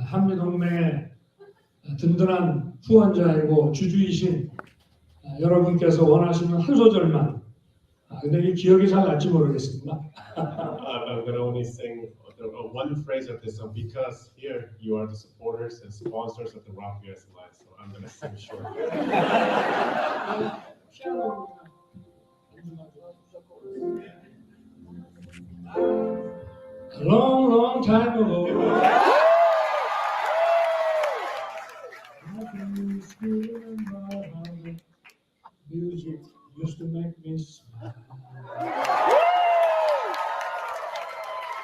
한미동맹의 든든한 후원자이고 주주이신 여러분께서 원하시는 한 소절만. 근데 이 기억이 잘 날지 모르겠습니다. I'm going to only sing one phrase of this song because here you are the supporters and sponsors of the Rock US Alliance. So I'm going to sing short. A long, long time ago, I can still remember how the music used to make me smile.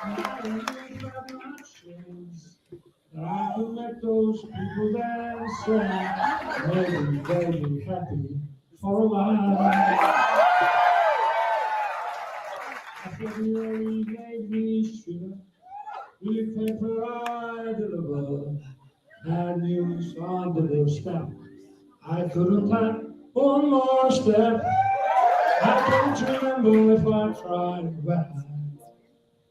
I knew that my chains, that I could make those people dance and make me happy for a while. February made me shiver, with paper I deliver, bad news on the doorstep. I couldn't have one more step. I don't remember if I tried.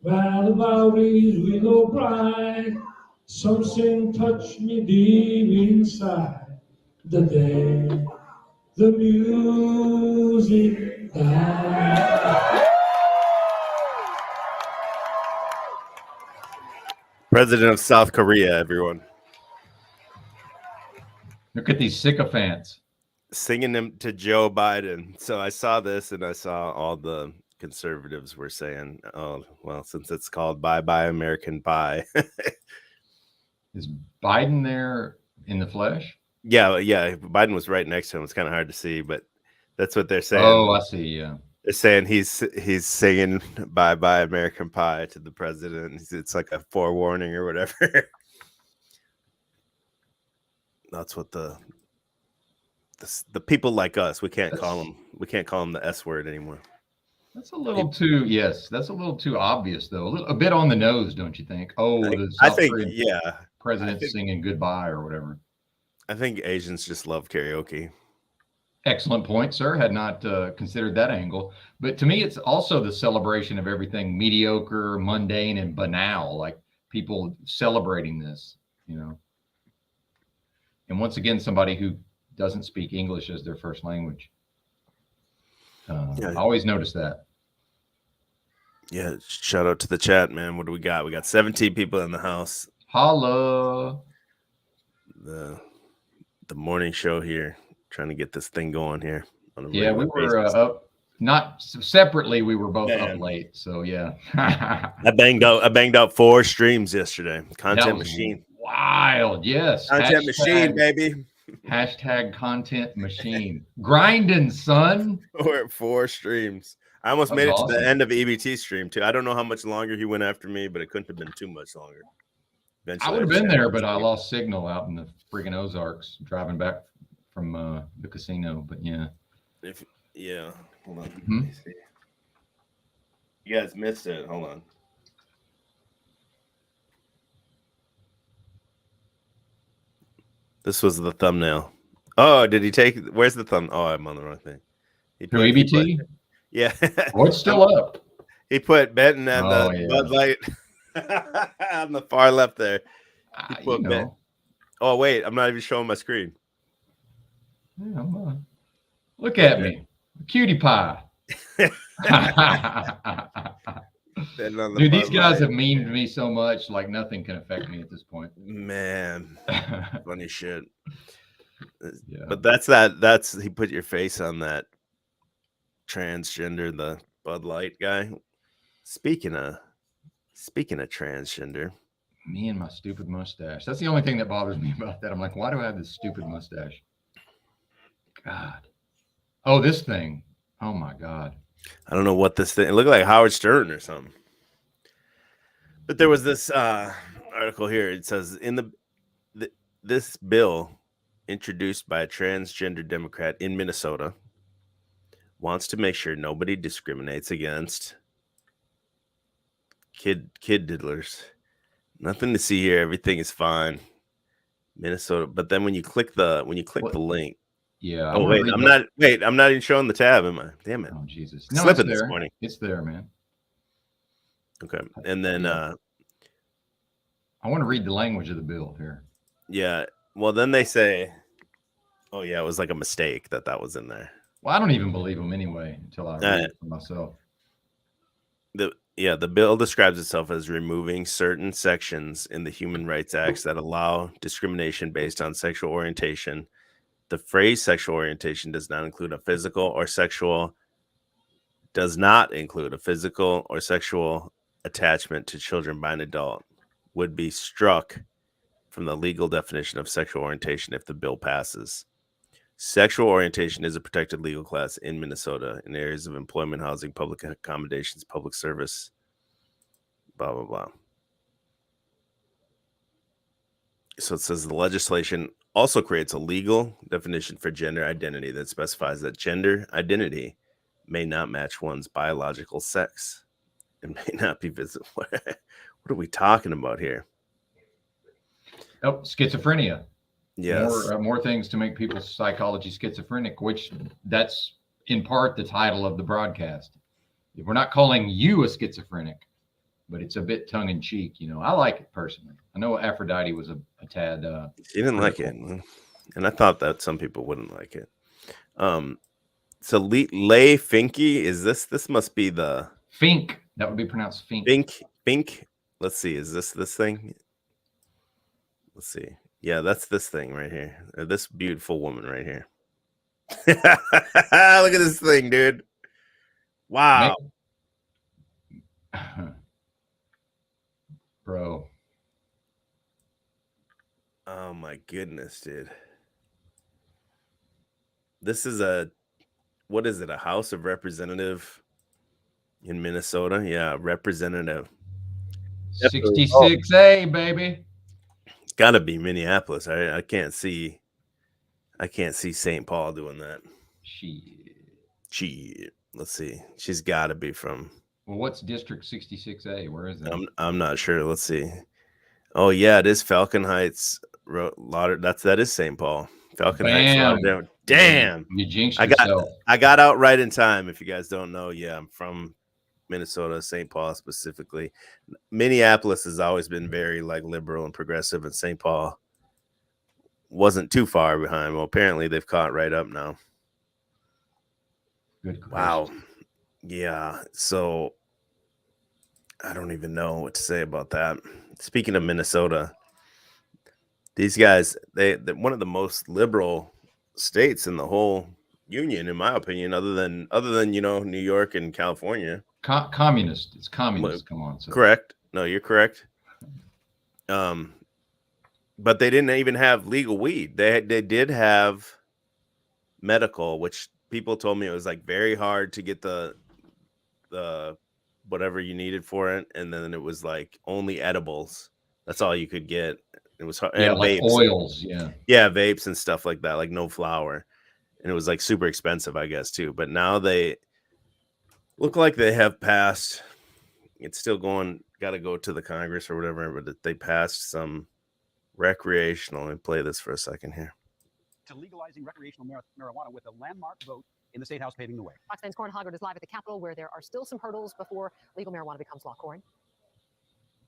Well, about his willow bride, something touched me deep inside. The day the music died. President of South Korea, everyone. Look at these sycophants. Singing them to Joe Biden. So I saw this and I saw all the conservatives were saying, oh, well, since it's called Bye Bye American Pie. Is Biden there in the flesh? Yeah. Biden was right next to him. It's kind of hard to see, but that's what they're saying. Oh, I see. Yeah. They're saying he's singing Bye Bye American Pie to the president. It's like a forewarning or whatever. That's what the people like us, we can't call them the S word anymore. That's a little too, that's a little too obvious though. A bit on the nose, don't you think? Oh, the I South think, Korean yeah. president singing goodbye or whatever. I think Asians just love karaoke. Excellent point, sir. Had not considered that angle. But to me, it's also the celebration of everything mediocre, mundane, and banal, like people celebrating this, you know. And once again, somebody who doesn't speak English as their first language. I always notice that. Yeah, shout out to the chat, man. What do we got? We got 17 people in the house. Holla. The morning show here, trying to get this thing going here. Yeah, we were up, not separately. We were both up late, so yeah. I banged out 4 streams yesterday. Content machine. Wild, yes. Content machine, baby. Hashtag content machine. Grinding, son. We're at 4 streams. I almost made it to the end of EBT stream too. I don't know how much longer he went after me, but it couldn't have been too much longer. Eventually, I would have been there, but I lost signal out in the friggin' Ozarks driving back from the casino. But yeah. Hold on. Let me see. You guys missed it. Hold on. This was the thumbnail. Oh, did he take? Where's the thumb? Oh, I'm on the wrong thing. EBT? Yeah. Oh, it's still up. He put Benton and the Bud Light on the far left there. He put Benton. Oh, wait. I'm not even showing my screen. Yeah, look at me. Cutie pie. Dude, these guys have memed me so much, like nothing can affect me at this point. Man, funny shit. Yeah. But that's he put your face on that transgender, the Bud Light guy. Speaking of transgender, me and my stupid mustache. That's the only thing that bothers me about that. I'm like, why do I have this stupid mustache? God. Oh, this thing. Oh my God. I don't know what this thing. It looked like Howard Stern or something. But there was this article here. It says this bill introduced by a transgender Democrat in Minnesota wants to make sure nobody discriminates against kid diddlers. Nothing to see here. Everything is fine. Minnesota. But then when you click the link. Yeah. Oh wait, I'm not even showing the tab, am I? Damn it. Oh Jesus. No, slipping this morning. It's there, man. Okay. And then I want to read the language of the bill here. Yeah. Well, then they say, oh yeah, it was like a mistake that was in there. Well, I don't even believe them anyway until I read it for myself. The bill describes itself as removing certain sections in the Human Rights Acts that allow discrimination based on sexual orientation. The phrase sexual orientation does not include a physical or sexual attachment to children by an adult, would be struck from the legal definition of sexual orientation if the bill passes. Sexual orientation is a protected legal class in Minnesota in areas of employment, housing, public accommodations, public service, blah, blah, blah. So it says the legislation also creates a legal definition for gender identity that specifies that gender identity may not match one's biological sex and may not be visible. What are we talking about here? Oh, schizophrenia. Yes. More things to make people's psychology schizophrenic, which that's in part the title of the broadcast. We're not calling you a schizophrenic, but it's a bit tongue in cheek. I like it personally. I know Aphrodite was a tad. She didn't like it, and I thought that some people wouldn't like it. So Lay Finky, is this? This must be the Fink. That would be pronounced Fink. Fink. Let's see. Is this thing? Let's see. Yeah, that's this thing right here. This beautiful woman right here. Look at this thing, dude. Wow. Bro. Oh my goodness, dude. This is what is it? A House of Representative in Minnesota? Yeah, representative. 66A, baby. Gotta be Minneapolis. I can't see St. Paul doing that. Shit. Let's see. She's gotta be from. Well, what's District 66A? Where is that? I'm not sure. Let's see. Oh yeah, it is Falcon Heights. That is St. Paul. Falcon Heights. Damn. You jinxed yourself. I got out right in time. If you guys don't know, yeah, I'm from Minnesota, St. Paul specifically. Minneapolis has always been very liberal and progressive, and St. Paul wasn't too far behind. Well, apparently they've caught right up now. Good gracious. Wow. Yeah. So I don't even know what to say about that. Speaking of Minnesota, these guys, they're one of the most liberal states in the whole union, in my opinion, other than New York and California. Communist. It's communist. Come on. So. Correct. No, you're correct. But they didn't even have legal weed. They did have medical, which people told me it was very hard to get the whatever you needed for it, and then it was only edibles. That's all you could get. It was hard. Yeah, and like vapes. oils. Yeah, vapes and stuff like that, no flour, and it was super expensive, I guess, too. But now they look like they have passed. It's still going. Got to go to the Congress or whatever, but they passed some recreational. Let me play this for a second here. To legalizing recreational marijuana with a landmark vote in the State House paving the way. Fox 9's Corn Hoggard is live at the Capitol, where there are still some hurdles before legal marijuana becomes law. Corn.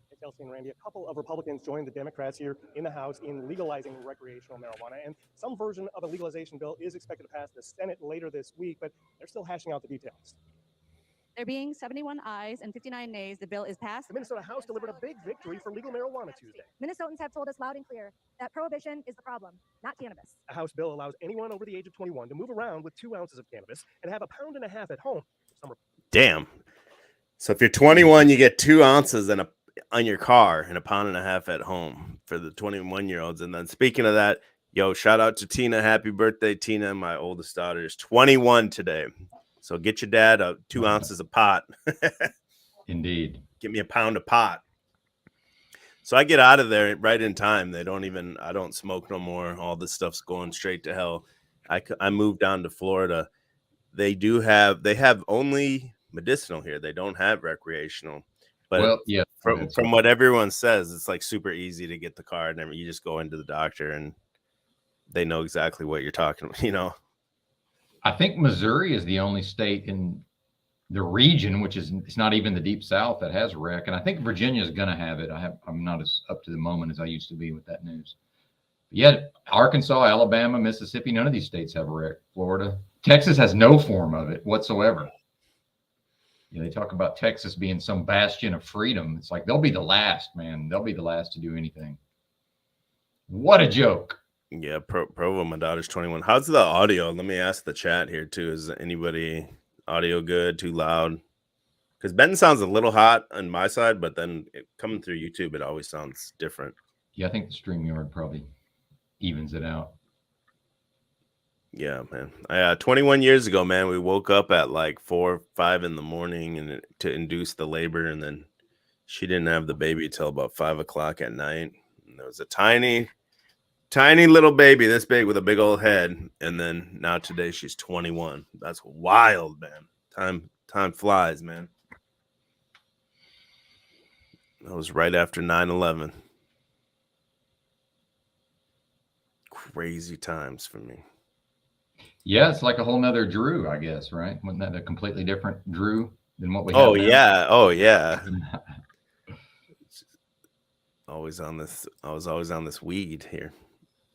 Hey, Kelsey and Randy, a couple of Republicans joined the Democrats here in the House in legalizing recreational marijuana, and some version of a legalization bill is expected to pass the Senate later this week, but they're still hashing out the details. There being 71 ayes and 59 nays, the bill is passed. The Minnesota House delivered a big victory for legal marijuana Tuesday. Minnesotans have told us loud and clear that prohibition is the problem, not cannabis. A House bill allows anyone over the age of 21 to move around with 2 ounces of cannabis and have 1.5 pounds at home. Damn. So if you're 21, you get 2 ounces on your car and 1.5 pounds at home for the 21-year-olds. And then speaking of that, yo, shout out to Tina. Happy birthday, Tina. My oldest daughter is 21 today. So get your dad 2 ounces of pot. Indeed. Give me 1 pound of pot. So I get out of there right in time. I don't smoke no more. All this stuff's going straight to hell. I moved down to Florida. They have only medicinal here. They don't have recreational. But from what everyone says, it's super easy to get the card. And you just go into the doctor and they know exactly what you're talking about, I think Missouri is the only state the region, which is it's not even the deep South that has rec, and I think Virginia is going to have it. I'm not as up to the moment as I used to be with that news. Yet Arkansas, Alabama, Mississippi, none of these states have a rec. Florida, Texas has no form of it whatsoever. They talk about Texas being some bastion of freedom. It's like they'll be the last, man. They'll be the last to do anything. What a joke. Yeah, Provo, my daughter's 21. How's the audio? Let me ask the chat here too. Is anybody audio good? Too loud? Because Ben sounds a little hot on my side, but then coming through YouTube, it always sounds different. Yeah, I think the StreamYard probably evens it out. Yeah, man. 21 years ago, man, we woke up at like 4 or 5 in the morning and to induce the labor, and then she didn't have the baby till about 5 o'clock at night. And there was a tiny little baby this big with a big old head, and then now today she's 21. That's wild, man. Time flies, man. That was right after 9/11. Crazy times for me. Yeah, it's like a whole nother Drew, I guess, right? Wasn't that a completely different Drew than what we have now? Oh yeah. I was always on this weed here.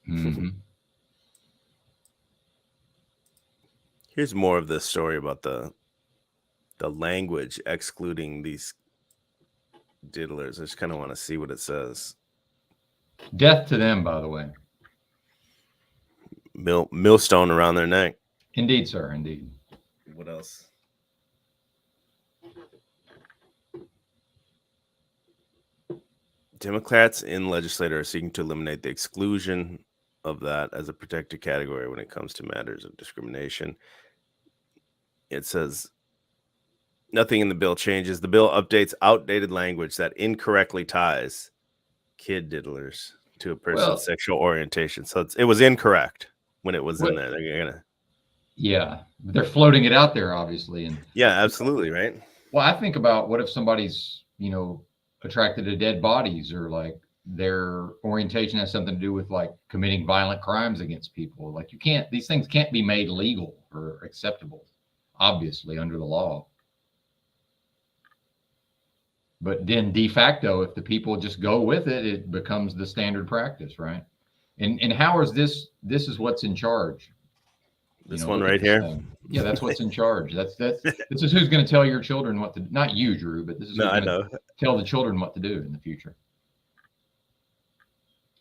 Mm-hmm. Here's more of this story about the language excluding these diddlers. I just kind of want to see what it says. Death to them, by the way. Millstone around their neck. Indeed, sir. Indeed. What else? Democrats in legislature are seeking to eliminate the exclusion of that as a protected category when it comes to matters of discrimination. It says nothing in the bill changes. The bill updates outdated language that incorrectly ties kid diddlers to a person's sexual orientation. So it was incorrect when it was in there. They're floating it out there, obviously. And yeah, absolutely, right? Well, I think about what if somebody's, attracted to dead bodies, or like their orientation has something to do with like committing violent crimes against people. Like these things can't be made legal or acceptable, obviously, under the law. But then de facto, if the people just go with it, it becomes the standard practice, right? And how is this is what's in charge. This one right here. Yeah, that's what's in charge. This is who's going to tell your children what to, not you, Drew, but this is who's going to tell the children what to do in the future.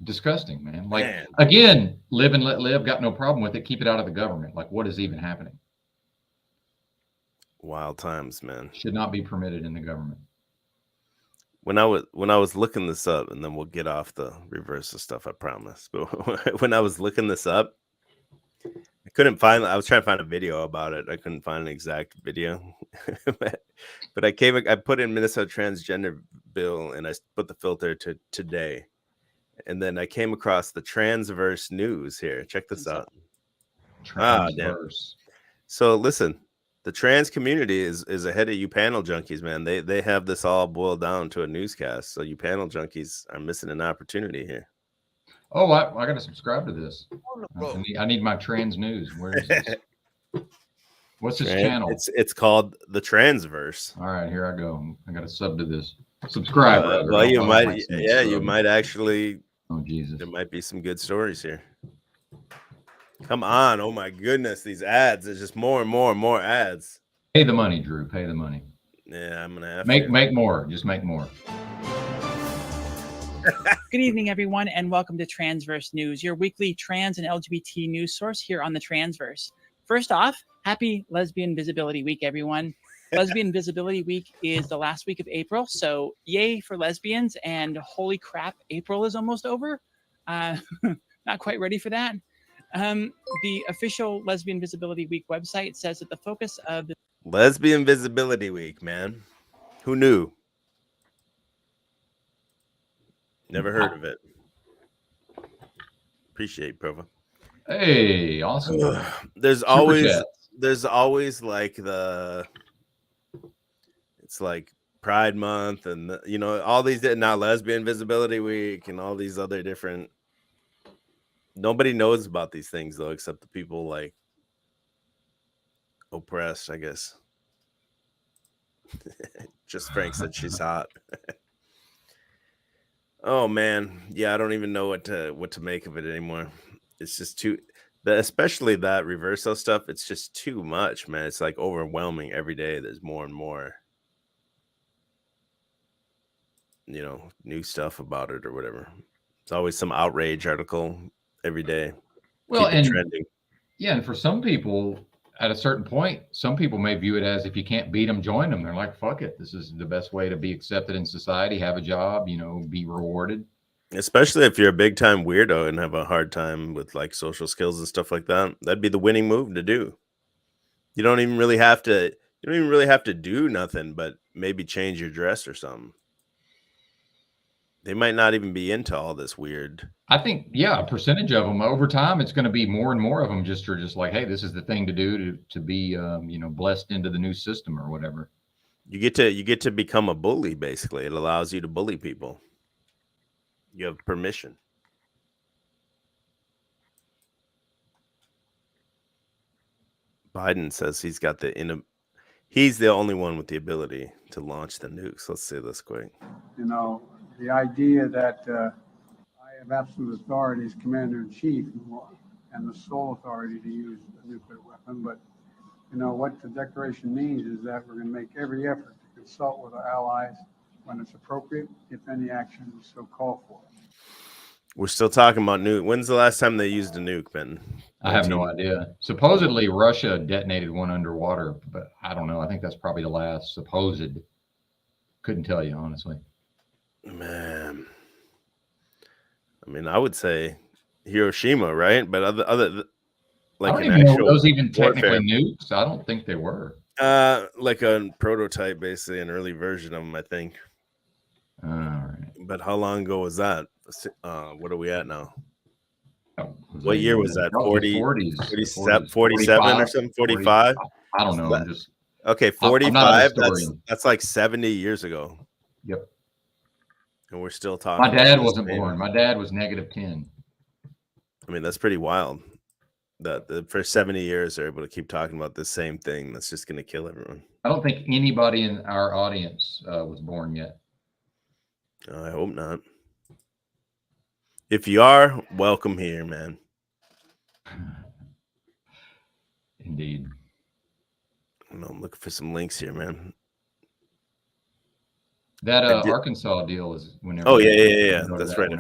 Disgusting, man. Like, again, live and let live, got no problem with it. Keep it out of the government. Like, what is even happening? Wild times, man. Should not be permitted in the government. When I was looking this up, and then we'll get off the reversal stuff, I promise. But when I was looking this up, I was trying to find a video about it. I couldn't find an exact video. but I put in Minnesota transgender bill, and I put the filter to today. And then I came across the Transverse News here. Check this out. Transverse. So listen, the trans community is ahead of you panel junkies, man. They have this all boiled down to a newscast. So you panel junkies are missing an opportunity here. Oh, I got to subscribe to this. I need my trans news. Where is this? What's this channel? It's called the Transverse. All right, here I go. I got to sub to this. Subscribe. Well, you might actually. Oh, Jesus. There might be some good stories here. Come on. Oh, my goodness. These ads. There's just more and more and more ads. Pay the money, Drew. Pay the money. Yeah, I'm going to have to. Make more. Just make more. Good evening, everyone, and welcome to Transverse News, your weekly trans and LGBT news source here on the Transverse. First off, happy Lesbian Visibility Week, everyone. Lesbian Visibility Week is the last week of April, so yay for lesbians, and holy crap, April is almost over. Not quite ready for that. The official Lesbian Visibility Week website says that the focus of the Lesbian Visibility Week, man. Who knew? Never heard of it. Appreciate Provo. Hey, awesome. There's always like it's like Pride Month and all these, now Lesbian Visibility Week and all these other different. Nobody knows about these things though, except the people like oppressed, I guess. Just Frank said she's hot. Oh man, yeah, I don't even know what to make of it anymore. It's just especially that reversal stuff. It's just too much, man. It's like overwhelming every day. There's more and more, new stuff about it or whatever. It's always some outrage article every day. Well, Keep it and trending. yeah, and for some people, at a certain point, some people may view it as if you can't beat them, join them. They're like, fuck it. This is the best way to be accepted in society, have a job, be rewarded. Especially if you're a big time weirdo and have a hard time with like social skills and stuff like that. That'd be the winning move to do. You don't even really have to do nothing, but maybe change your dress or something. They might not even be into all this weird. I think, yeah, a percentage of them over time, it's going to be more and more of them are just like, hey, this is the thing to do to be, blessed into the new system or whatever. You get to become a bully. Basically, it allows you to bully people. You have permission. Biden says he's the only one with the ability to launch the nukes. Let's see this quick. The idea that I have absolute authority as commander-in-chief and the sole authority to use a nuclear weapon, but what the declaration means is that we're going to make every effort to consult with our allies when it's appropriate, if any action is so called for. We're still talking about nuke. When's the last time they used a nuke, Ben? I have no idea. Supposedly Russia detonated one underwater, but I don't know. I think that's probably the last supposed. Couldn't tell you, honestly. Man, I mean, I would say Hiroshima, right? But other like I don't an even know actual those even technically warfare. nukes. I don't think they were. Like a prototype, basically an early version of them, I think. All right. But how long ago was that? What are we at now? What that year was that? 47 or something? 45? I don't know. I'm just okay. 45. That's like 70 years ago. Yep. And we're still talking. My dad wasn't born. My dad was -10. I mean, that's pretty wild. That for 70 years they're able to keep talking about the same thing. That's just going to kill everyone. I don't think anybody in our audience was born yet. I hope not. If you are, welcome here, man. Indeed. I'm looking for some links here, man. That Arkansas deal is whenever. Oh yeah. That's right. I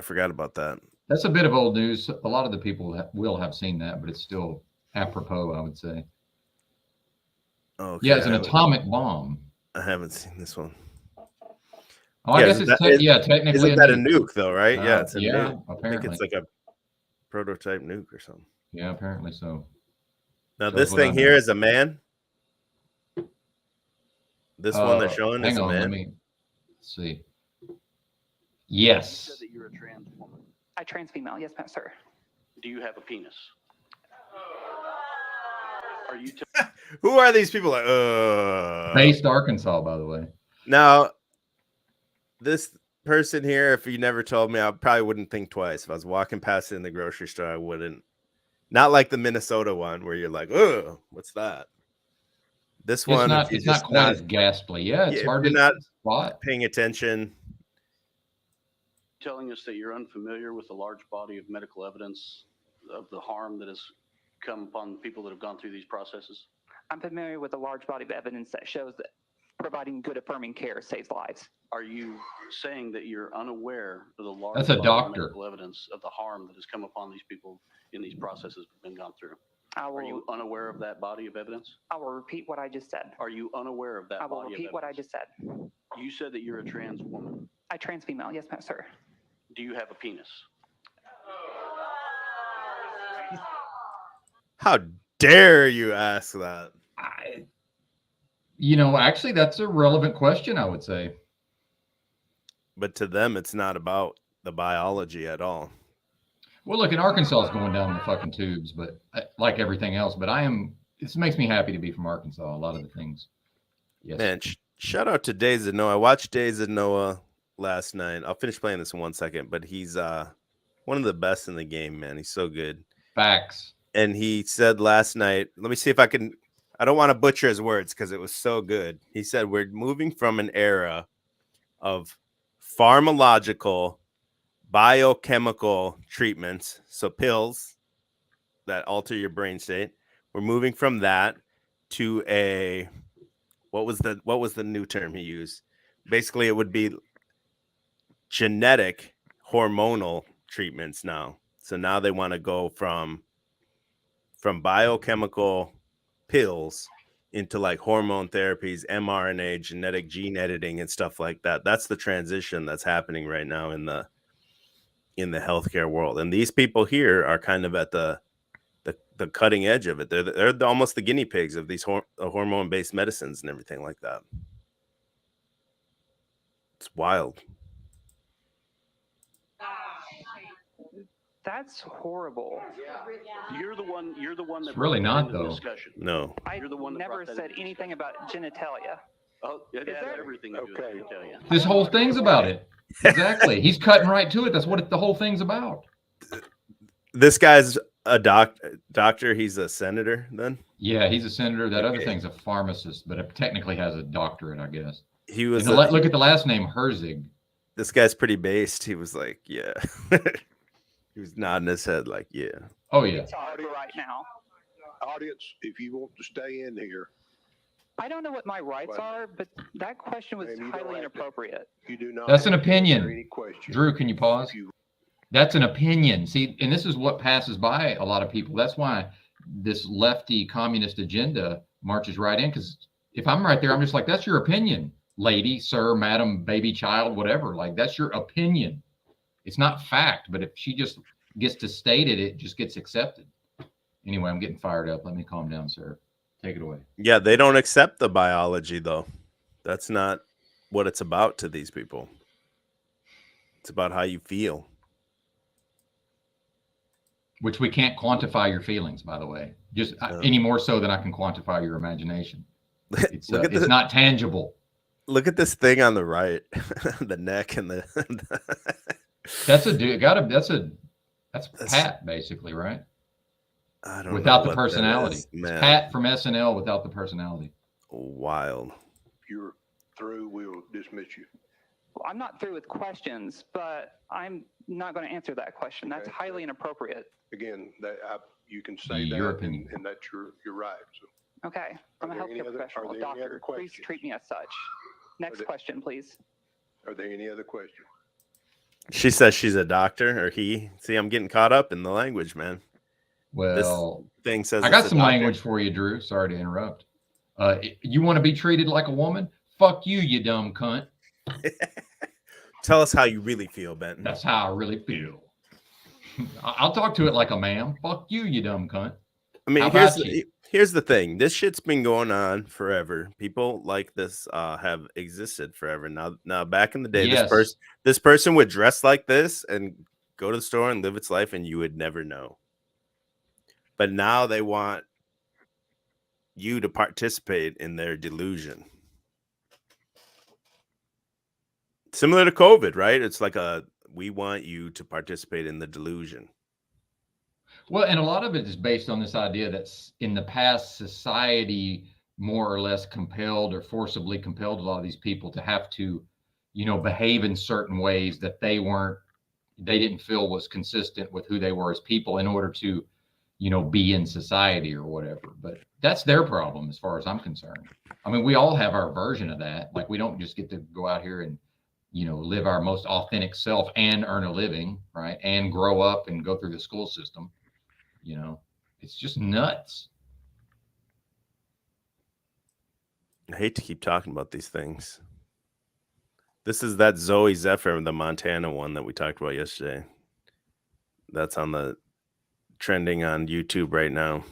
forgot about that. That's a bit of old news. A lot of the people will have seen that, but it's still apropos, I would say. Okay, yeah, it's an atomic bomb. I haven't seen this one. Oh, I guess it's technically. Isn't that a nuke though, right? Yeah, it's a nuke. Apparently. I think it's like a prototype nuke or something. Yeah, apparently so. Now this thing here is a man. This one they're showing is a man. Let me see. Yes. You said that you're a trans woman. I trans female, yes, sir. Do you have a penis? Are you? Who are these people? Based Arkansas, by the way. Now, this person here, if you never told me, I probably wouldn't think twice. If I was walking past it in the grocery store, I wouldn't. Not like the Minnesota one where you're like, "Oh, what's that?" This one, it's not quite as ghastly. Yeah, it's hard to not spot. Paying attention. Telling us that you're unfamiliar with the large body of medical evidence of the harm that has come upon people that have gone through these processes? I'm familiar with a large body of evidence that shows that providing good affirming care saves lives. Are you saying that you're unaware of the large That's a body doctor. of medical evidence of the harm that has come upon these people in these processes that have been gone through? Are you unaware of that body of evidence? I will repeat what I just said. Are you unaware of that body of evidence? I will repeat what I just said. You said that you're a trans woman. I trans female, yes, sir. Do you have a penis? How dare you ask that? Actually, that's a relevant question, I would say. But to them, it's not about the biology at all. Well, look, in Arkansas is going down the fucking tubes, but like everything else. But this makes me happy to be from Arkansas. A lot of the things. Yes. Man, shout out to Days of Noah. I watched Days of Noah last night. I'll finish playing this in 1 second, but he's one of the best in the game, man. He's so good. Facts. And he said last night, let me see if I can I don't want to butcher his words because it was so good. He said, we're moving from an era of pharmacological, biochemical treatments, so pills that alter your brain state. We're moving from that to a what was the new term he used? Basically, it would be genetic hormonal treatments now. So now they want to go from biochemical pills into like hormone therapies, mRNA, genetic gene editing, and stuff like that. That's the transition that's happening right now in the healthcare world. And these people here are kind of at the cutting edge of it. They're almost the guinea pigs of these hormone-based medicines and everything like that. It's wild. That's horrible. You're the one that It's really brought that not, into the though. discussion. No. You're the one that Never brought that said into the anything about genitalia. Oh, it Is has that- everything to do with genitalia. This whole thing's about it. Exactly. He's cutting right to it. That's what the whole thing's about. This guy's a doctor. He's a senator then? Yeah, he's a senator. That other Okay. thing's a pharmacist, but it technically has a doctorate, I guess. He was And look at the last name, Herzig. This guy's pretty based. He was like, yeah. He was nodding his head like, yeah. Oh, yeah. Talk for right now. Audience, if you want to stay in here, I don't know what my rights are, but that question was Ma'am, you don't highly have to- inappropriate. you do not. That's an have to answer opinion. Any question. Drew, can you pause? If you- That's an opinion. See, and this is what passes by a lot of people. That's why this lefty communist agenda marches right in. Because if I'm right there, I'm just like, that's your opinion, lady, sir, madam, baby, child, whatever. Like, that's your opinion. It's not fact. But if she just gets to state it, it just gets accepted. Anyway, I'm getting fired up. Let me calm down, sir. Take it away. Yeah, they don't accept the biology, though. That's not what it's about to these people. It's about how you feel. Which we can't quantify your feelings, by the way. Just any more so than I can quantify your imagination. It's it's not tangible. Look at this thing on the right, the neck and the. That's a dude. That's Pat, basically, right? I don't without know the what that personality. is, It's man. Pat from SNL without the personality. Wild. If you're through, we'll dismiss you. Well, I'm not through with questions, but I'm not going to answer that question. That's highly inappropriate. Again, you can say Your that, opinion. and that's your right. So, Okay, I'm a there any healthcare other- professional, are a there any other doctor. Please questions? treat me as such. Next there- question, please. are there any other questions? She says she's a doctor, or he. See, I'm getting caught up in the language, man. Well, this thing says I got it's a some doctor. language for you, Drew. Sorry to interrupt. You want to be treated like a woman? Fuck you, you dumb cunt. Tell us how you really feel, Benton. That's how I really feel. I'll talk to it like a man. Fuck you, you dumb cunt. I mean, How here's about you? here's the thing. This shit's been going on forever. People like this have existed forever. Now, back in the day, Yes. this person would dress like this and go to the store and live its life, and you would never know. But now they want you to participate in their delusion. Similar to COVID, right? It's like we want you to participate in the delusion. Well, and a lot of it is based on this idea that in the past, society more or less compelled or forcibly compelled a lot of these people to have to, behave in certain ways that they didn't feel was consistent with who they were as people in order to, be in society or whatever. But that's their problem as far as I'm concerned. I mean, we all have our version of that. Like, we don't just get to go out here and, live our most authentic self and earn a living, right? And grow up and go through the school system. It's just nuts. I hate to keep talking about these things. This is that Zoe Zephyr, the Montana one that we talked about yesterday. That's on the trending on YouTube right now.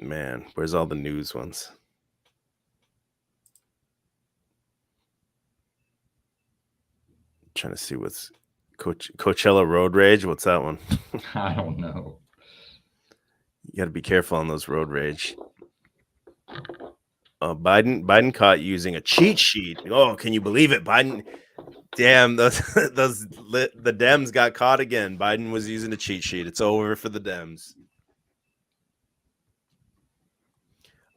Man, where's all the news ones? Trying to see what's Coachella Road Rage. What's that one? I don't know. You got to be careful on those road rage. Biden caught using a cheat sheet. Oh, can you believe it? Biden, damn, the Dems got caught again. Biden was using a cheat sheet. It's over for the Dems.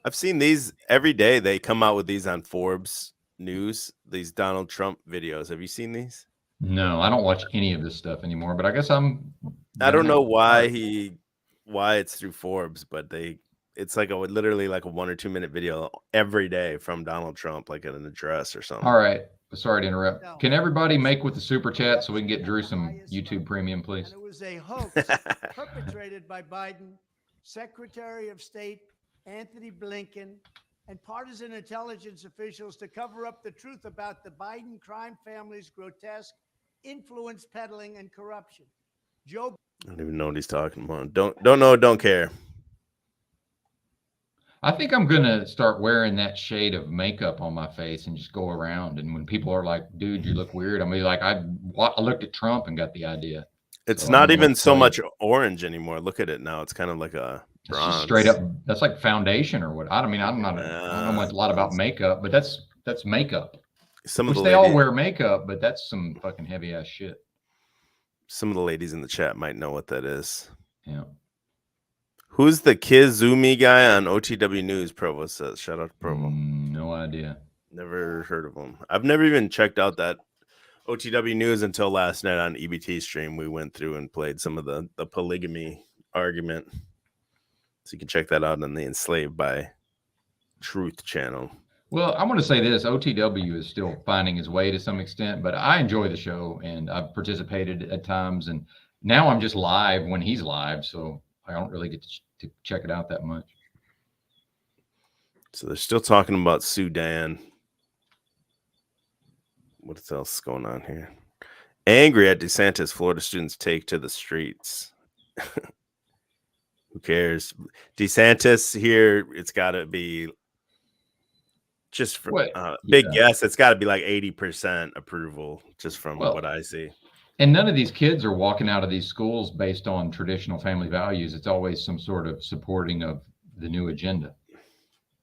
I've seen these every day. They come out with these on Forbes News. These Donald Trump videos. Have you seen these? No, I don't watch any of this stuff anymore. But I guess I'm. I don't know gonna why it's through Forbes, but it's like literally like a 1 or 2 minute video every day from Donald Trump, like an address or something. All right. Sorry to interrupt. Can everybody make with the super chat so we can get Drew some YouTube premium, please? And it was a hoax perpetrated by Biden, Secretary of State Anthony Blinken, and partisan intelligence officials to cover up the truth about the Biden crime family's grotesque influence peddling and corruption. Joe I don't even know what he's talking about. Don't know, don't care. I think I'm gonna start wearing that shade of makeup on my face and just go around. And when people are like, "Dude, you look weird," I'm gonna be like, I looked at Trump and got the idea. It's So not I'm gonna even so play much orange anymore. Look at it now. It's kind of like a It's bronze. just straight up. That's like foundation or what? I mean, I'm not. I don't know much, a lot about makeup, but that's makeup. Some of Which the they all ladies, wear makeup, but that's some fucking heavy ass shit. some of the ladies in the chat might know what that is. Yeah. Who's the Kizumi guy on OTW News? Provo says. Shout out to Provo. No idea. Never heard of him. I've never even checked out that OTW News until last night on EBT stream. We went through and played some of the polygamy argument. So you can check that out on the Enslaved by Truth channel. Well, I want to say this: OTW is still finding his way to some extent, but I enjoy the show and I've participated at times. And now I'm just live when he's live, so I don't really get to check it out that much. So they're still talking about Sudan. What else is going on here? Angry at DeSantis, Florida students take to the streets. Who cares? DeSantis here, it's got to be just for big guess. It's got to be like 80% approval just from what I see. And none of these kids are walking out of these schools based on traditional family values. It's always some sort of supporting of the new agenda.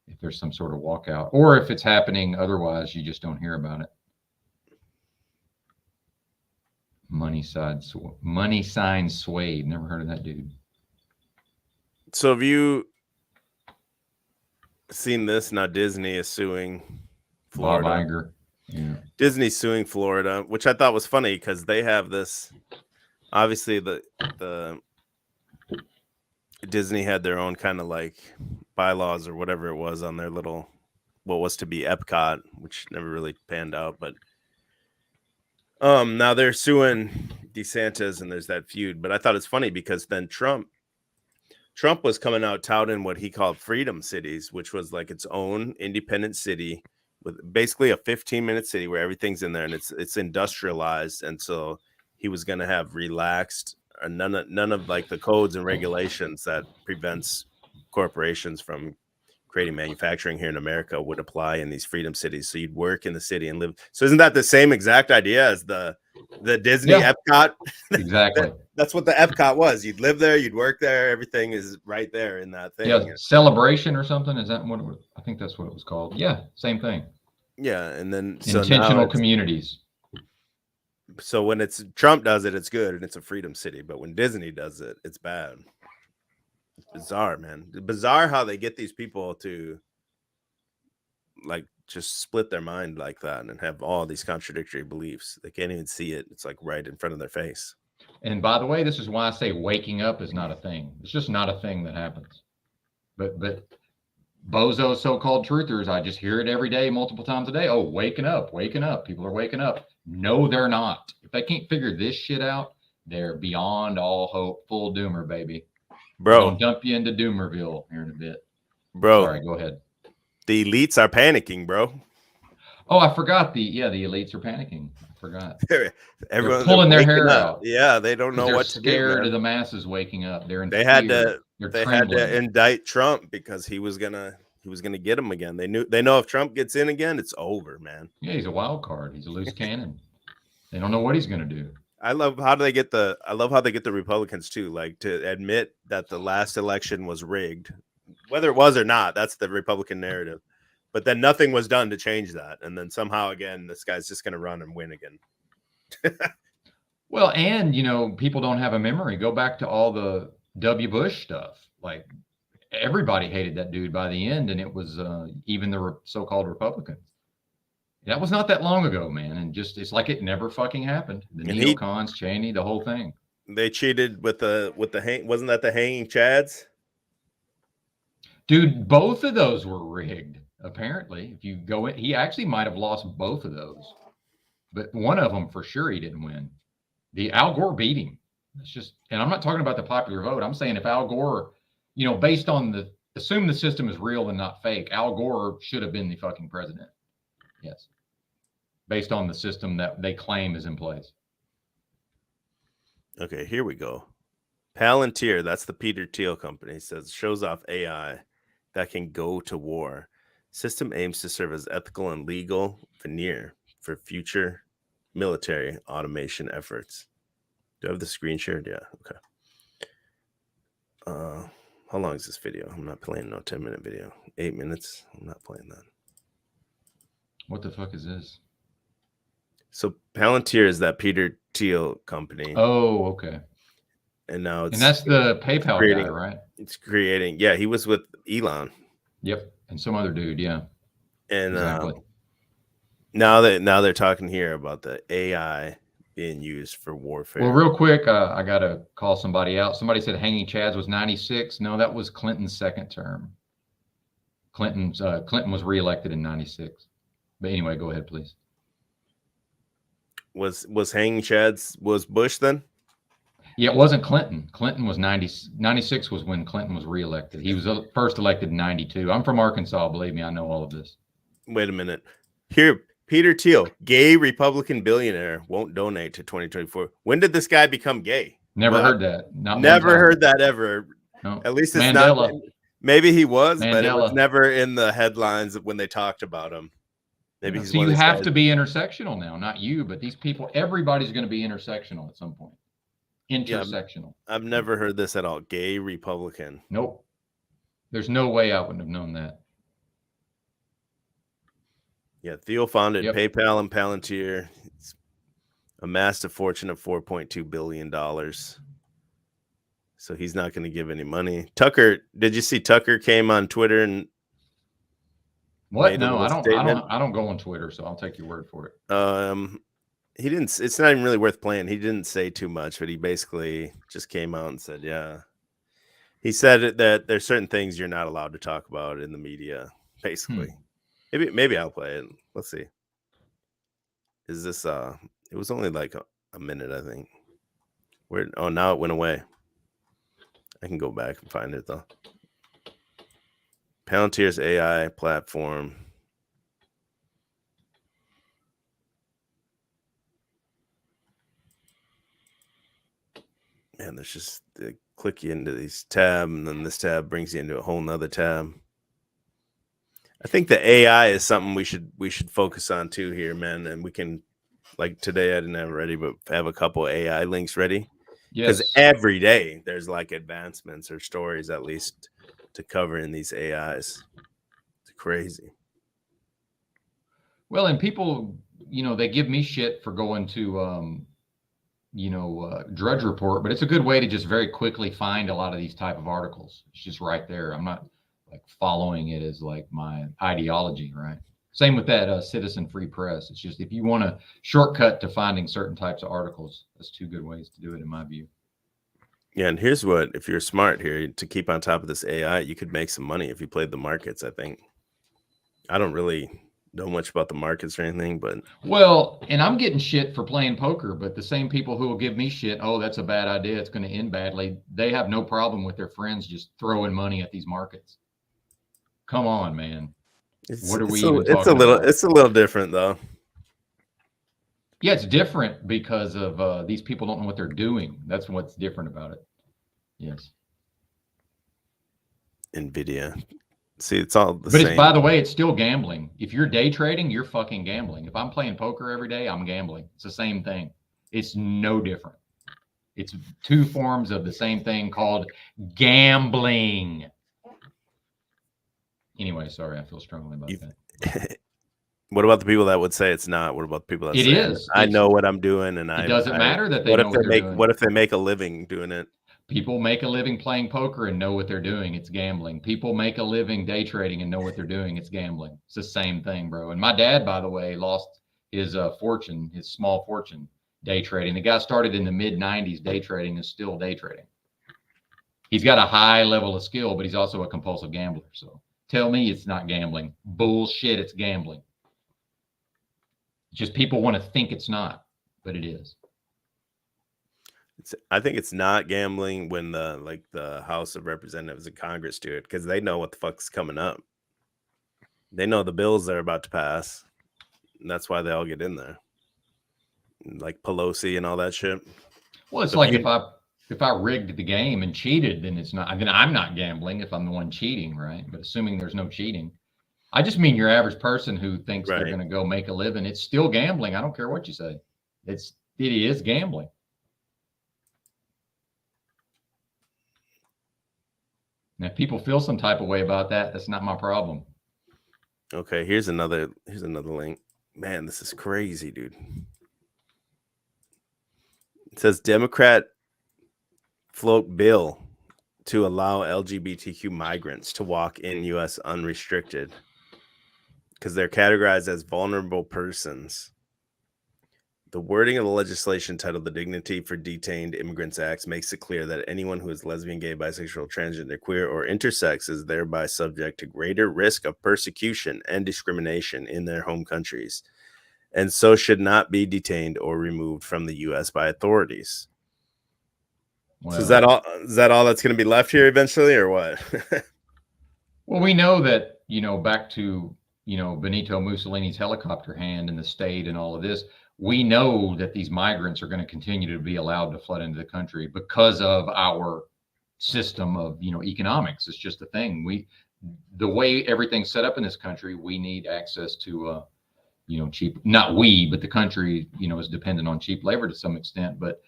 If there's some sort of walkout, or if it's happening otherwise, you just don't hear about it. Money sign Suede. Never heard of that dude. So have you seen this? Now Disney is suing Florida. Bob Iger. Yeah. Disney's suing Florida, which I thought was funny because they have this. Obviously, the Disney had their own kind of like bylaws or whatever it was on their little what was to be Epcot, which never really panned out. But now they're suing DeSantis, and there's that feud. But I thought it's funny because then Trump was coming out touting what he called Freedom Cities, which was like its own independent city with basically a 15-minute city where everything's in there and it's industrialized. And so he was going to have relaxed none of like the codes and regulations that prevents corporations from creating manufacturing here in America would apply in these freedom cities. So you'd work in the city and live. So isn't that the same exact idea as the Disney Epcot? Exactly. That's what the Epcot was. You'd live there, you'd work there. Everything is right there in that thing. Yeah, Celebration or something. Is that what it was? I think that's what it was called. Yeah, same thing. Yeah, and then intentional communities. So when Trump does it, it's good and it's a freedom city. But when Disney does it, it's bad. It's bizarre, man. It's bizarre how they get these people to like just split their mind like that and have all these contradictory beliefs. They can't even see it. It's like right in front of their face. And by the way, this is why I say waking up is not a thing. It's just not a thing that happens. But bozo so-called truthers, I just hear it every day, multiple times a day. Oh, waking up. People are waking up. No, they're not. If they can't figure this shit out, they're beyond all hope. Full doomer, baby. Bro. I'll dump you into Doomerville here in a bit. Bro. Sorry, go ahead. The elites are panicking, bro. Oh, I forgot the elites are panicking. I forgot. Everyone's pulling their hair up. out. Yeah, they don't know what to do. Scared of the masses waking up. They're in they fear. had to indict Trump because he was gonna get him again. They know if Trump gets in again, it's over, man. Yeah, he's a wild card. He's a loose cannon. They don't know what he's gonna do. I love how they get the Republicans too, like to admit that the last election was rigged, whether it was or not. That's the Republican narrative. But then nothing was done to change that. And then somehow, again, this guy's just going to run and win again. Well, and, people don't have a memory. Go back to all the W. Bush stuff. Like, everybody hated that dude by the end, and it was even the so-called Republicans. That was not that long ago, man, and just it's like it never fucking happened. The And neocons, Cheney, the whole thing. They cheated with the wasn't that the hanging chads? Dude, both of those were rigged. Apparently, if you go in, he actually might have lost both of those, but one of them for sure he didn't win. The Al Gore beat him. It's just, and I'm not talking about the popular vote. I'm saying if Al Gore, based on assume the system is real and not fake, Al Gore should have been the fucking president. Yes. Based on the system that they claim is in place. Okay, here we go. Palantir, that's the Peter Thiel company, shows off AI that can go to war. System aims to serve as ethical and legal veneer for future military automation efforts. Do I have the screen shared? Yeah, okay. How long is this video? I'm not playing no 10-minute video. 8 minutes. I'm not playing that. What the fuck is this? So Palantir is that Peter Thiel company. Oh, okay. And now and that's the PayPal guy, right? It's creating. Yeah, he was with Elon. Yep, and some other dude. Yeah, and exactly. Now they're talking here about the AI being used for warfare. Well, real quick, I got to call somebody out. Somebody said hanging chads was 96. No, that was Clinton's second term. Clinton was reelected in 96. But anyway, go ahead, please. Was hanging chads was Bush then? Yeah, it wasn't Clinton. Clinton was 96 was when Clinton was reelected. He was first elected in 92. I'm from Arkansas. Believe me, I know all of this. Wait a minute. Here, Peter Thiel, gay Republican billionaire, won't donate to 2024. When did this guy become gay? Never heard that. Never heard that ever. No. At least it's Mandela. not. Maybe he was, Mandela. but it was never in the headlines when they talked about him. Maybe he's so you have to be intersectional now, not you, but these people. Everybody's going to be intersectional at some point. Intersectional. Yeah, I've never heard this at all. Gay Republican. Nope. There's no way I wouldn't have known that. Yeah, Thiel founded PayPal and Palantir. It's amassed a fortune of $4.2 billion. So he's not going to give any money. Tucker, did you see Tucker came on Twitter and what? No, I don't go on Twitter, so I'll take your word for it. He didn't. It's not even really worth playing. He didn't say too much, but he basically just came out and said, "Yeah." He said that there's certain things you're not allowed to talk about in the media. Basically, maybe I'll play it. Let's see. Is this? It was only like a minute, I think. Where? Oh, now it went away. I can go back and find it though. Palantir's AI platform. Man, there's just they click you into these tab, and then this tab brings you into a whole nother tab. I think the AI is something we should focus on too here, man. And we can, like today, I didn't have it ready, but have a couple AI links ready. Because every day there's like advancements or stories at least to cover in these AIs. It's crazy. Well, and people, they give me shit for going to Drudge Report, but it's a good way to just very quickly find a lot of these type of articles. It's just right there. I'm not like following it as like my ideology, right? Same with that Citizen Free Press. It's just if you want a shortcut to finding certain types of articles, that's two good ways to do it in my view. Yeah, and here's what, if you're smart here, to keep on top of this AI, you could make some money if you played the markets, I think. I don't really know much about the markets or anything, but well, and I'm getting shit for playing poker, but the same people who will give me shit, oh, that's a bad idea, it's going to end badly, they have no problem with their friends just throwing money at these markets. Come on, man. What are we even talking about? It's a little different though. Yeah, it's different because of these people don't know what they're doing. That's what's different about it. Yes. NVIDIA. See, it's all the same. But by the way, it's still gambling. If you're day trading, you're fucking gambling. If I'm playing poker every day, I'm gambling. It's the same thing. It's no different. It's two forms of the same thing called gambling. Anyway, sorry, I feel strongly about that. What about the people that would say it's not? What about the people that say I know what I'm doing and it doesn't matter that they what know if what they make doing. What if they make a living doing it? People make a living playing poker and know what they're doing. It's gambling. People make a living day trading and know what they're doing. It's gambling. It's the same thing, bro. And my dad, by the way, lost his fortune, his small fortune, day trading. The guy started in the mid-90s day trading, is still day trading. He's got a high level of skill, but he's also a compulsive gambler. So tell me it's not gambling. Bullshit, it's gambling. Just people want to think it's not, but it is. I think it's not gambling when the House of Representatives and Congress do it, because they know what the fuck's coming up. They know the bills they're about to pass, and that's why they all get in there, like Pelosi and all that shit. Well, it's like if I rigged the game and cheated, then it's not. I mean, I'm not gambling if I'm the one cheating, right? But assuming there's no cheating, I just mean your average person who thinks they're going to go make a living. It's still gambling. I don't care what you say. It is gambling. Now, if people feel some type of way about that, that's not my problem. Okay, here's another link. Man, this is crazy, dude. It says Democrat float bill to allow LGBTQ migrants to walk in U.S. unrestricted because they're categorized as vulnerable persons. The wording of the legislation titled the Dignity for Detained Immigrants Act makes it clear that anyone who is lesbian, gay, bisexual, transgender, queer, or intersex is thereby subject to greater risk of persecution and discrimination in their home countries, and so should not be detained or removed from the U.S. by authorities. Well, so is that all? Is that all that's going to be left here eventually, or what? Well, we know that, back to, Benito Mussolini's helicopter hand in the state and all of this. We know that these migrants are going to continue to be allowed to flood into the country because of our system of, economics. It's just a thing. The way everything's set up in this country, we need access to, cheap, not we, but the country, is dependent on cheap labor to some extent. But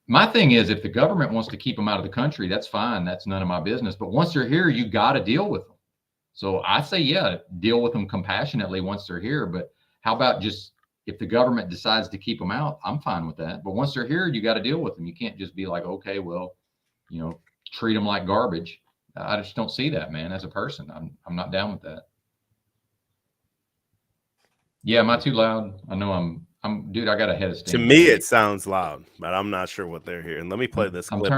my thing is, if the government wants to keep them out of the country, that's fine. That's none of my business. But once they're here, you got to deal with them. So I say, yeah, deal with them compassionately once they're here. But how about just, if the government decides to keep them out, I'm fine with that. But once they're here, you got to deal with them. You can't just be like, okay, well, treat them like garbage. I just don't see that, man. As a person, I'm not down with that. Yeah, am I too loud? I know dude, I got a head of steam. To me, it sounds loud, but I'm not sure what they're hearing. Let me play this clip. I'm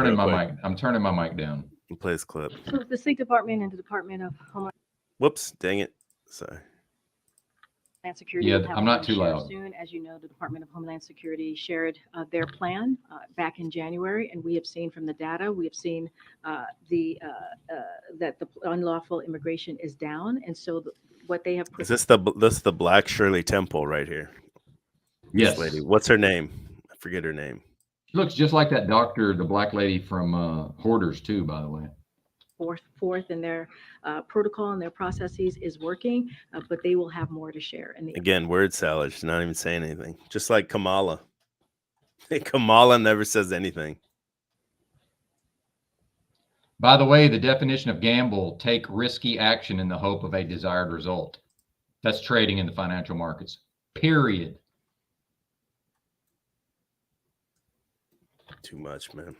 turning my mic down. Play this clip. So the State Department and the Department of Homeland. Whoops, dang it. Sorry. Security. Yeah, I'm not too loud. Soon, as you know, the Department of Homeland Security shared their plan back in January, and we have seen from the data, we have seen that the unlawful immigration is down, and so what they have. Is this the Black Shirley Temple right here? Yes. This lady. What's her name? I forget her name. She looks just like that doctor, the black lady from Hoarders too, by the way. Forth in their protocol and their processes is working, but they will have more to share. Again, word salad. She's not even saying anything. Just like Kamala. Kamala never says anything. By the way, the definition of gamble: take risky action in the hope of a desired result. That's trading in the financial markets. Period. Too much, man.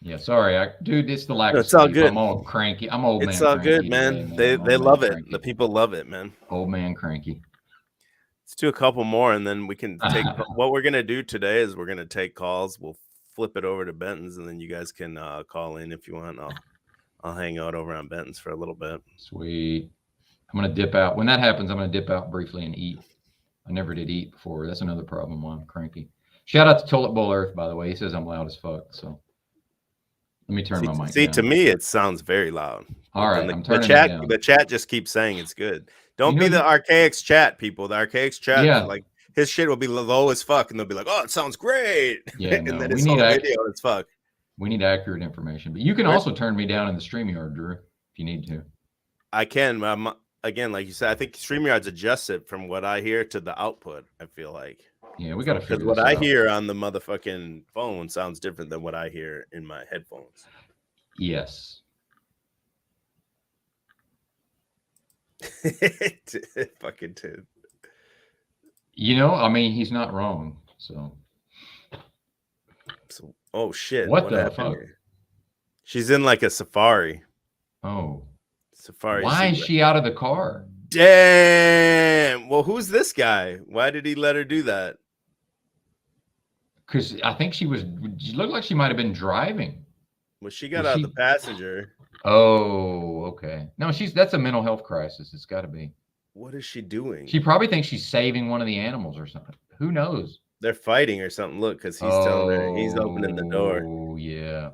Yeah, sorry, dude. It's the lack No, of it's all sleep. good. I'm all cranky. I'm old man. It's all good, man. They love it. Cranky. The people love it, man. Old man cranky. Let's do a couple more, and then we can take. What we're gonna do today is we're gonna take calls. We'll flip it over to Benton's, and then you guys can call in if you want. I'll hang out over on Benton's for a little bit. Sweet. I'm gonna dip out. When that happens, I'm gonna dip out briefly and eat. I never did eat before. That's another problem why I'm cranky. Shout out to Toilet Bowl Earth, by the way. He says I'm loud as fuck. So let me turn my mic down. To me, it sounds very loud. All right, I'm turning it down. The chat just keeps saying it's good. Don't be the Archaics chat people. The Archaics chat, like his shit will be low as fuck, and they'll be like, "Oh, it sounds great." Yeah, and no, then it's all video as fuck. We need accurate information, but you can also turn me down in the StreamYard, Drew, if you need to. I can. Again, like you said, I think StreamYard's adjusted from what I hear to the output. I feel like. Yeah, we got to figure this out. What I hear on the motherfucking phone sounds different than what I hear in my headphones. Yes. Fucking dude. I mean, he's not wrong. So oh shit! What the fuck? Here? She's in like a safari. Oh. Safari. Why is she out of the car? Damn. Well, who's this guy? Why did he let her do that? Because I think she looked like she might have been driving. Well, she got out the passenger. Oh, okay. No, that's a mental health crisis. It's got to be. What is she doing? She probably thinks she's saving one of the animals or something. Who knows? They're fighting or something. Look, because he's telling her, he's opening the door. Oh, yeah.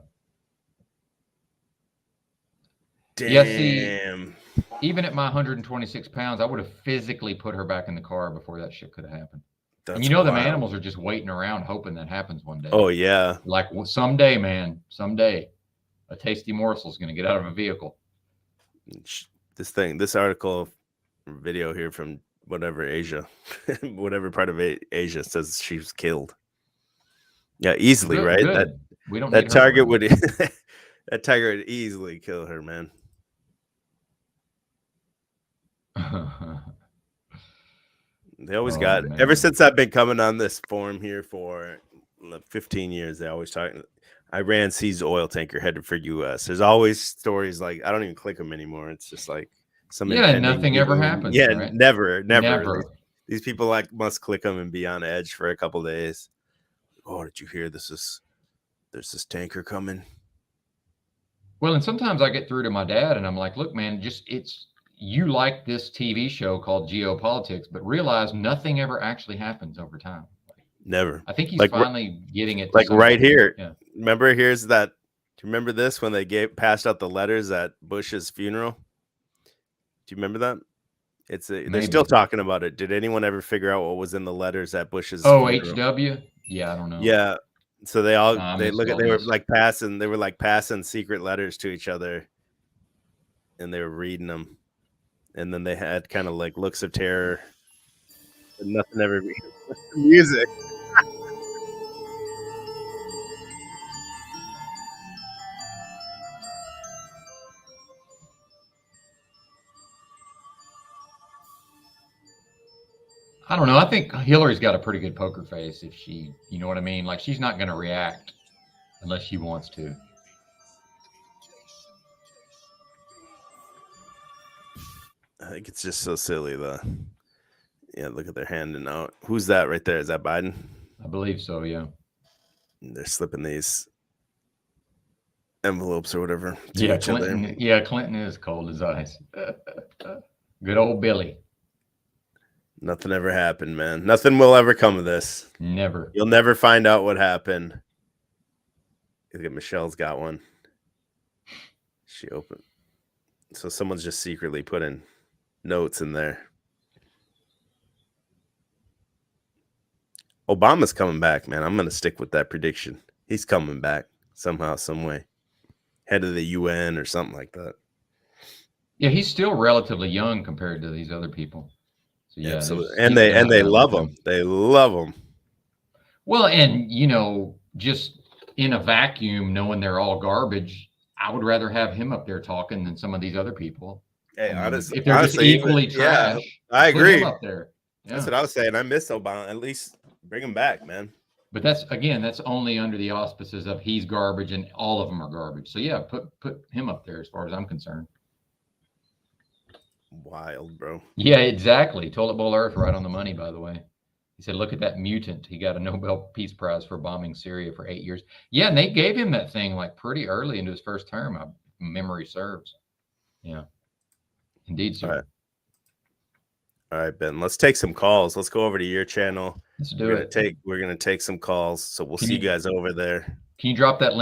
Damn. Yeah, see, even at my 126 pounds, I would have physically put her back in the car before that shit could have happened. And them animals are just waiting around hoping that happens one day. Oh, yeah. Like, well, someday, man, someday, a tasty morsel is going to get out of a vehicle. This article video here from whatever Asia, whatever part of Asia says she was killed. Yeah, easily, Good, right? good. We don't That need her target around. would that tiger would easily kill her, man. They always got man. ever since I've been coming on this forum here for 15 years. They always talk. Iran seized oil tanker headed for U.S. There's always stories like I don't even click them anymore. It's just like some nothing ever happens. Yeah, right? never. Never. These people like must click them and be on edge for a couple days. Oh, did you hear there's this tanker coming? Well, and sometimes I get through to my dad and I'm like, look, man, you like this TV show called Geopolitics, but realize nothing ever actually happens over time. Never. I think he's finally getting it. Like right here. Yeah. Remember, here's that. Do you remember this when they passed out the letters at Bush's funeral? Do you remember that? They're still talking about it. Did anyone ever figure out what was in the letters at Bush's funeral? HW? Yeah, I don't know. Yeah. So they were like passing secret letters to each other and they were reading them. And then they had kind of like looks of terror. But nothing ever music. I don't know. I think Hillary's got a pretty good poker face if she, you know what I mean? Like she's not going to react unless she wants to. I think it's just so silly, though. Yeah, look at their handing out. Who's that right there? Is that Biden? I believe so, yeah. They're slipping these envelopes or whatever to Yeah, each Clinton. other. Yeah, Clinton is cold as ice. Good old Billy. Nothing ever happened, man. Nothing will ever come of this. Never. You'll never find out what happened. Look at Michelle's got one. She opened. So someone's just secretly putting notes in there. Obama's coming back, man. I'm going to stick with that prediction. He's coming back somehow, some way. Head of the UN or something like that. Yeah, he's still relatively young compared to these other people. So, yeah, absolutely. And they love him. They love him. Well, and just in a vacuum, knowing they're all garbage, I would rather have him up there talking than some of these other people. Hey, honestly, if they're just equally trash, I agree. Put him up there. Yeah. That's what I was saying. I miss Obama. At least bring him back, man. But that's only under the auspices of he's garbage and all of them are garbage. So yeah, put him up there as far as I'm concerned. Wild, bro. Yeah, exactly. Toilet Bowl Earth, right on the money, by the way. He said, look at that mutant. He got a Nobel Peace Prize for bombing Syria for 8 years. Yeah, and they gave him that thing like pretty early into his first term. Memory serves. Yeah. Indeed, sir. All right, Ben. Let's take some calls. Let's go over to your channel. Let's do it. We're gonna take some calls. So we'll see you guys over there. Can you drop that link?